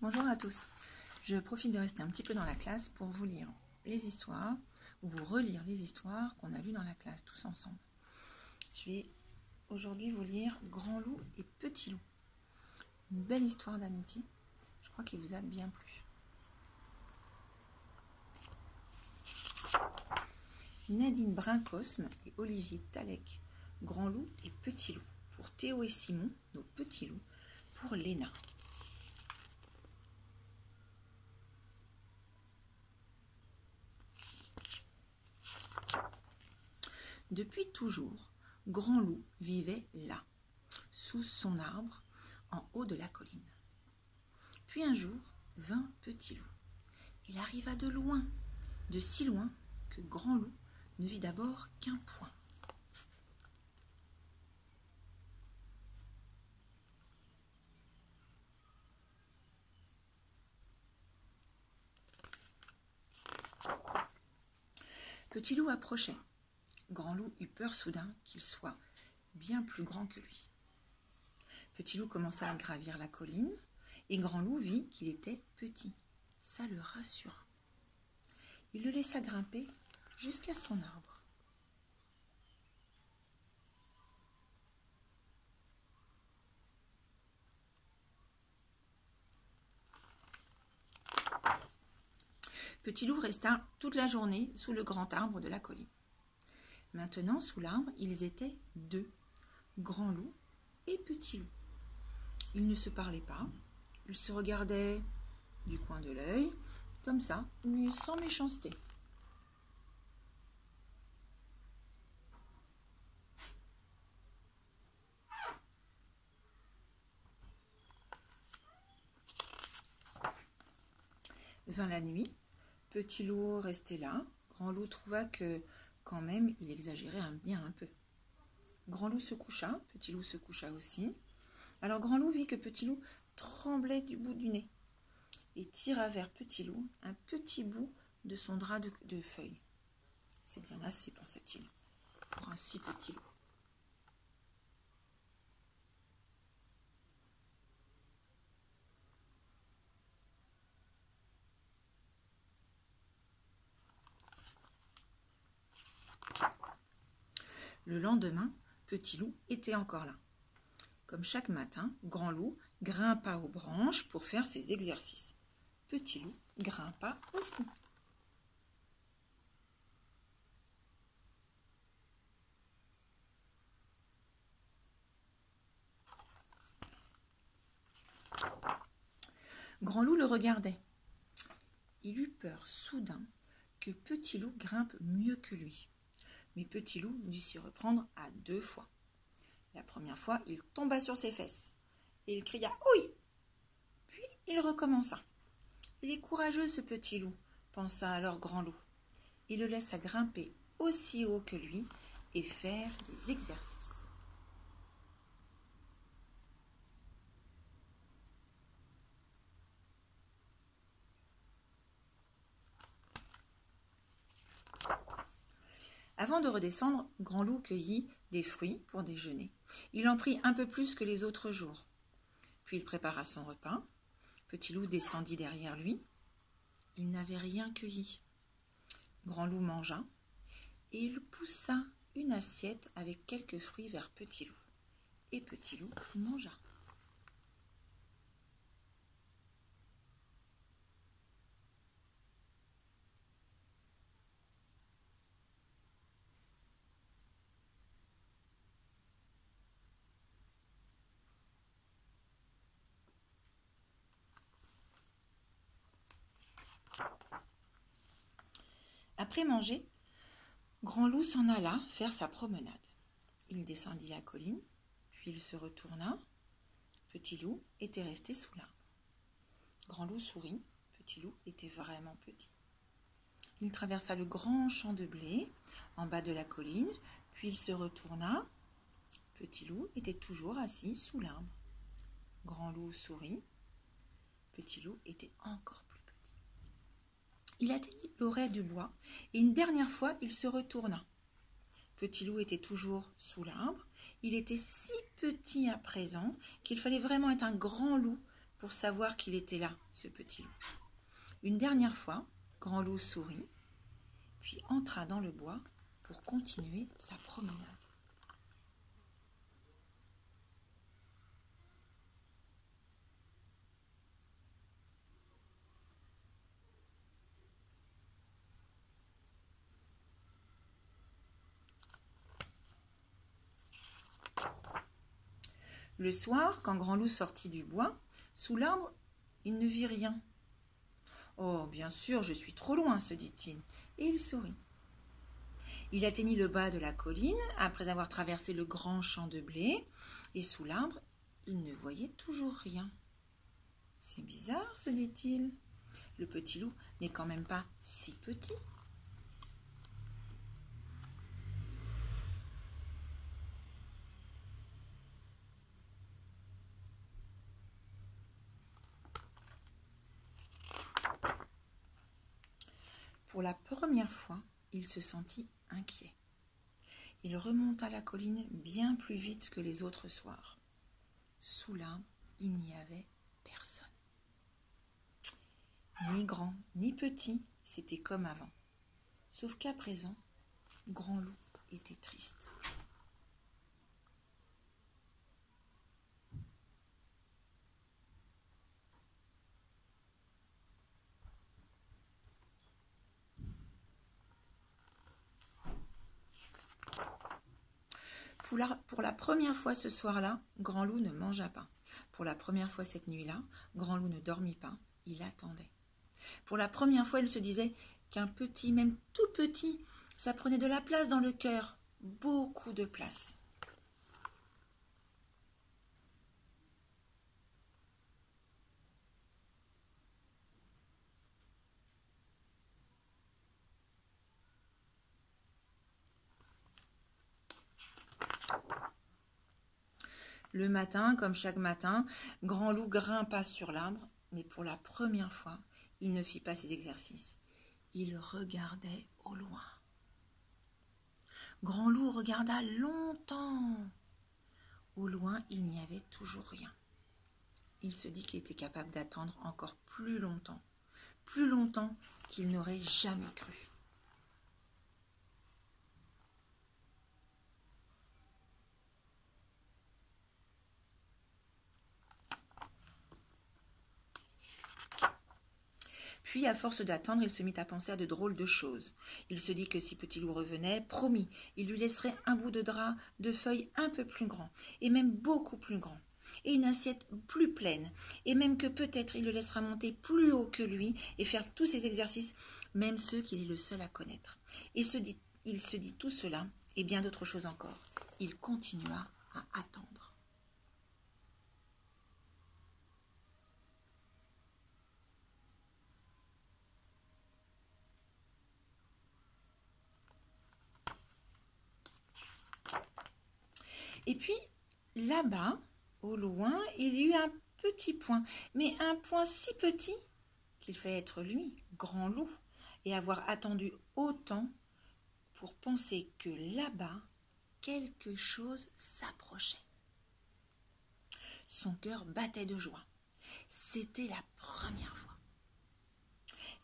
Bonjour à tous. Je profite de rester un petit peu dans la classe pour vous lire les histoires ou vous relire les histoires qu'on a lues dans la classe tous ensemble. Je vais aujourd'hui vous lire Grand Loup et Petit Loup. Une belle histoire d'amitié. Je crois qu'il vous a bien plu. Nadine Brincosme et Olivier Talec, Grand Loup et Petit Loup. Pour Théo et Simon, nos petits loups. Pour Léna. Depuis toujours, Grand Loup vivait là, sous son arbre, en haut de la colline. Puis un jour vint Petit Loup. Il arriva de loin, de si loin que Grand Loup ne vit d'abord qu'un point. Petit Loup approchait. Grand Loup eut peur soudain qu'il soit bien plus grand que lui. Petit Loup commença à gravir la colline, et Grand Loup vit qu'il était petit. Ça le rassura. Il le laissa grimper jusqu'à son arbre. Petit Loup resta toute la journée sous le grand arbre de la colline. Maintenant, sous l'arbre, ils étaient deux, Grand Loup et Petit Loup. Ils ne se parlaient pas, ils se regardaient du coin de l'œil, comme ça, mais sans méchanceté. Vint la nuit, Petit Loup restait là. Grand Loup trouva que, quand même, il exagérait bien un peu. Grand Loup se coucha, Petit Loup se coucha aussi. Alors Grand Loup vit que Petit Loup tremblait du bout du nez et tira vers Petit Loup un petit bout de son drap de feuilles. C'est bien assez, pensait-il, pour un si petit loup. Le lendemain, Petit Loup était encore là. Comme chaque matin, Grand Loup grimpa aux branches pour faire ses exercices. Petit Loup grimpa aussi. Grand Loup le regardait. Il eut peur soudain que Petit Loup grimpe mieux que lui. Mais Petit Loup dut s'y reprendre à 2 fois. La première fois, il tomba sur ses fesses et il cria « Ouille !» Puis il recommença. « Il est courageux ce Petit Loup !» pensa alors Grand Loup. Il le laissa grimper aussi haut que lui et faire des exercices. Avant de redescendre, Grand Loup cueillit des fruits pour déjeuner. Il en prit un peu plus que les autres jours. Puis il prépara son repas. Petit Loup descendit derrière lui. Il n'avait rien cueilli. Grand Loup mangea et il poussa une assiette avec quelques fruits vers Petit Loup. Et Petit Loup mangea. Après manger, Grand Loup s'en alla faire sa promenade. Il descendit la colline, puis il se retourna. Petit Loup était resté sous l'arbre. Grand Loup sourit. Petit Loup était vraiment petit. Il traversa le grand champ de blé en bas de la colline, puis il se retourna. Petit Loup était toujours assis sous l'arbre. Grand Loup sourit. Petit Loup était encore plus petit. Il atteignit l'oreille du bois et une dernière fois, il se retourna. Petit Loup était toujours sous l'arbre. Il était si petit à présent qu'il fallait vraiment être un grand loup pour savoir qu'il était là, ce petit loup. Une dernière fois, Grand Loup sourit, puis entra dans le bois pour continuer sa promenade. Le soir, quand Grand Loup sortit du bois, sous l'arbre, il ne vit rien. « Oh, bien sûr, je suis trop loin, se dit-il, et il sourit. Il atteignit le bas de la colline, après avoir traversé le grand champ de blé, et sous l'arbre, il ne voyait toujours rien. « C'est bizarre, se dit-il. Le petit loup n'est quand même pas si petit. » Pour la première fois, il se sentit inquiet. Il remonta la colline bien plus vite que les autres soirs. Sous l'arbre, il n'y avait personne. Ni grand, ni petit, c'était comme avant. Sauf qu'à présent, Grand Loup était triste. Pour la première fois ce soir-là, Grand Loup ne mangea pas. Pour la première fois cette nuit-là, Grand Loup ne dormit pas, il attendait. Pour la première fois, il se disait qu'un petit, même tout petit, ça prenait de la place dans le cœur, beaucoup de place. Le matin, comme chaque matin, Grand Loup grimpa sur l'arbre, mais pour la première fois, il ne fit pas ses exercices. Il regardait au loin. Grand Loup regarda longtemps. Au loin, il n'y avait toujours rien. Il se dit qu'il était capable d'attendre encore plus longtemps qu'il n'aurait jamais cru. Puis, à force d'attendre, il se mit à penser à de drôles de choses. Il se dit que si Petit Loup revenait, promis, il lui laisserait un bout de drap de feuilles un peu plus grand, et même beaucoup plus grand, et une assiette plus pleine, et même que peut-être il le laissera monter plus haut que lui et faire tous ses exercices, même ceux qu'il est le seul à connaître. Et il se dit tout cela, et bien d'autres choses encore. Il continua à attendre. Et puis, là-bas, au loin, il y eut un petit point, mais un point si petit qu'il fallait être lui, Grand Loup, et avoir attendu autant pour penser que là-bas, quelque chose s'approchait. Son cœur battait de joie. C'était la première fois.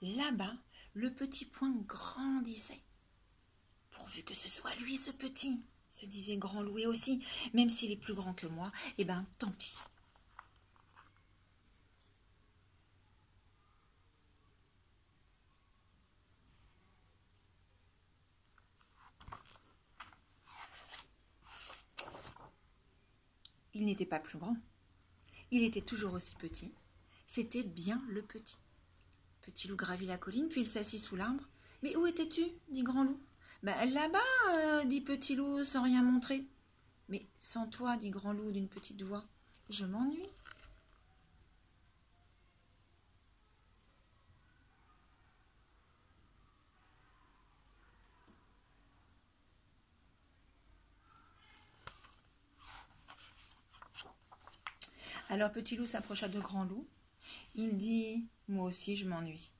Là-bas, le petit point grandissait. Pourvu que ce soit lui, ce petit, se disait Grand Loup, et aussi, même s'il est plus grand que moi, eh ben, tant pis. Il n'était pas plus grand. Il était toujours aussi petit. C'était bien le petit. Petit Loup gravit la colline, puis il s'assit sous l'arbre. « Mais où étais-tu » dit Grand Loup. « Là-bas, dit Petit Loup sans rien montrer. « Mais sans toi, dit Grand Loup d'une petite voix, je m'ennuie. » Alors Petit Loup s'approcha de Grand Loup. Il dit « Moi aussi, je m'ennuie. »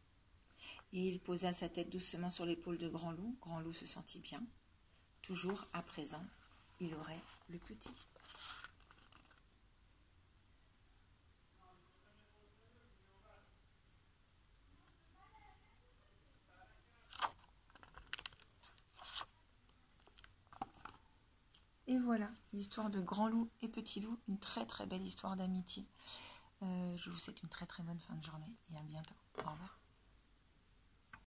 Et il posa sa tête doucement sur l'épaule de Grand Loup. Grand Loup se sentit bien. Toujours à présent, il aurait le petit. voilà, l'histoire de Grand Loup et Petit Loup, une très très belle histoire d'amitié. Je vous souhaite une très très bonne fin de journée et à bientôt. Au revoir.